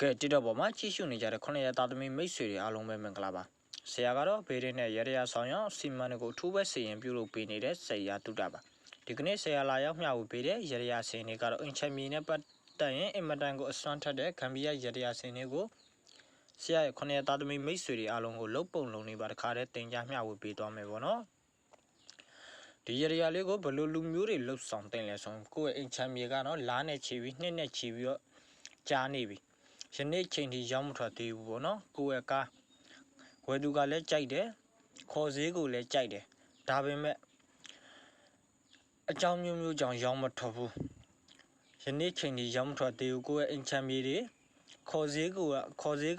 ကဲတိတော့ပေါ်မှာကြည့်ရှုနေကြတဲ့ခုနှစ်ရက်သားသမီးမိတ်ဆွေတွေအားလုံးပဲမင်္ဂလာပါဆရာကတော့ဘေးရင်းနဲ့ရရဆောင်ရောက်စီမံကိုအထူးပဲစီရင်ပြုလုပ်ပေးနေတဲ့ဆရာတုဒပါဒီကနေ့ဆရာလာရောက်မျှဝေပေးတဲ့ရရစင်တွေကတော့အင်ချမ်မီနဲ့ပတ်သက်ရင်အင်မတန်ကိုအစွမ်းထက်တဲ့ဂမ်ဘီယာရရစင်တွေကိုဆရာရဲ့ခုနှစ်ရက်သားသမီးမိတ်ဆွေတွေအားလုံးကိုလုတ်ပုံလုံးနေပါတခါတည်းတင်ကြမျှဝေပေးသွားမယ်ပေါ့နော်ဒီရရလေးကိုဘလို့လူမျိုးတွေလှုပ်ဆောင်တင်လဲဆိုကိုယ့်ရဲ့အင်ချမ်မီကတော့လားနဲ့ချီပြီးနှစ်နဲ့ချီပြီးတော့ကြားနေပြီယနေ့ချိန်ထိရောက်မထွက်သေးဘူးပေါ့နော်ကိုယ့်ရဲ့ကားဝယ်သူကလည်းကြိုက်တယ်ခေါ်ဈေးကိုလည်းကြိုက်တယ်ဒါပေမဲ့အကြောင်းမျိုးကြောင့်ရောက်မထွက်ဘူးယနေ့ချိန်ထိရောက်မထွက်သေးဘူးကိုယ့်ရဲ့အင်ချမ်မီတွေခေါ်ဈေး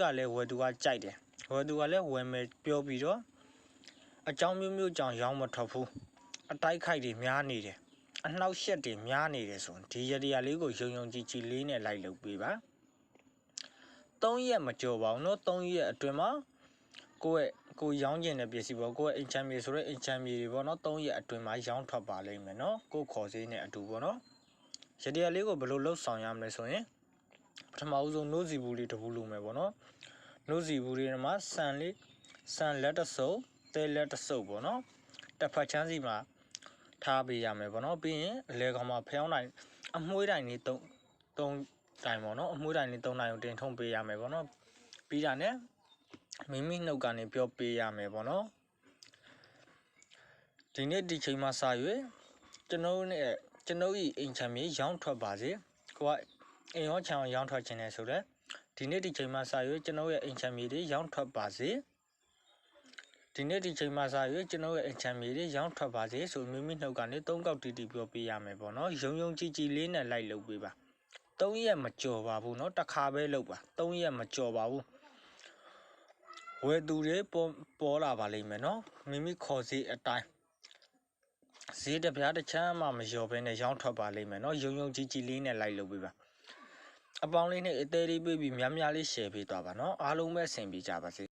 ကလည်းဝယ်သူကကြိုက်တယ်ဝယ်သူကလည်းဝယ်မယ်ပြောပြီးတော့အကြောင်းမျိုးကြောင့်ရောက်မထွက်ဘူးအတိုက်ခိုက်တွေများနေတယ်အနှောက်ယှက်တွေများနေတယ်ဆိုဒီရရလေးကိုယုံကြည်လေးနဲ့လိုက်လုပ်ပေးပါ3ရက်မကြော်ပါဘူးเนาะ3ရက်အတွင်းမှာကိုရောင်းကျင်တဲ့ပစ္စည်းပေါ့ကိုယ့်အင်ချမ်မီဆိုတဲ့အင်ချမ်မီတွေပေါ့เนาะ3ရက်အတွင်းမှာရောင်းထွက်ပါလိမ့်မယ်เนาะကိုခေါ်စေးနဲ့အတူပေါ့เนาะရတရလေးကိုဘယ်လိုလှုပ်ဆောင်ရမလဲဆိုရင်ပထမဦးဆုံးနိုးစီဘူးလေးတစ်ဘူးလိုမယ်ပေါ့เนาะနိုးစီဘူးလေးမှာဆန်လက်တဆုပ်တဲလက်တဆုပ်ပေါ့เนาะတစ်ဖက်ချမ်းစီမှာထားပေးရမယ်ပေါ့เนาะပြီးရင်အလဲကောင်မှာဖျောင်းတိုင်းအမွှေးတိုင်းလေး3တိုင်ပေါ့နော်အမွှေးတိုင်းလေး3တိုင်ကိုတင်ထုံပေးရမယ်ပေါ့နော်ပြီးတာနဲ့မိမိနှုတ်ကနေပြောပေးရမယ်ပေါ့နော်ဒီနေ့ဒီချိန်မှာစ၍ကျွန်ုပ်ဤအိမ်ချမ်းမြေရောင်းထွက်ပါစေကိုကအိမ်ရောချမ်းရောင်းထွက်ခြင်းနဲ့ဆိုတော့ဒီနေ့ဒီချိန်မှာစ၍ကျွန်ုပ်ရဲ့အိမ်ချမ်းမြေတွေရောင်းထွက်ပါစေဒီနေ့ဒီချိန်မှာစ၍ကျွန်ုပ်ရဲ့အိမ်ချမ်းမြေတွေရောင်းထွက်ပါစေဆိုမိမိနှုတ်ကနေ3ကောက်တီပြောပေးရမယ်ပေါ့နော်ယုံကြည်လေးနဲ့လိုက်လုပ်ပေးပါ3ရက်မကြော်ပါဘူးเนาะတစ်ခါပဲလုပ်ပါ3ရက်မကြော်ပါဘူးဝယ်သူတွေပေါ်လာပါလိမ့်မယ်เนาะမိမိခေါ်စီအတိုင်းဈေးတစ်ပြားတစ်ချမ်းမှမလျော်ဘဲနဲ့ရောင်းထွက်ပါလိမ့်မယ်เนาะယုံကြည်လေးနဲ့လိုက်လုပ်ပေးပါအပေါင်းလေးနဲ့အသေးလေးပေးပြီးများလေး share ပေးသွားပါเนาะအားလုံးပဲအဆင်ပြေကြပါစေ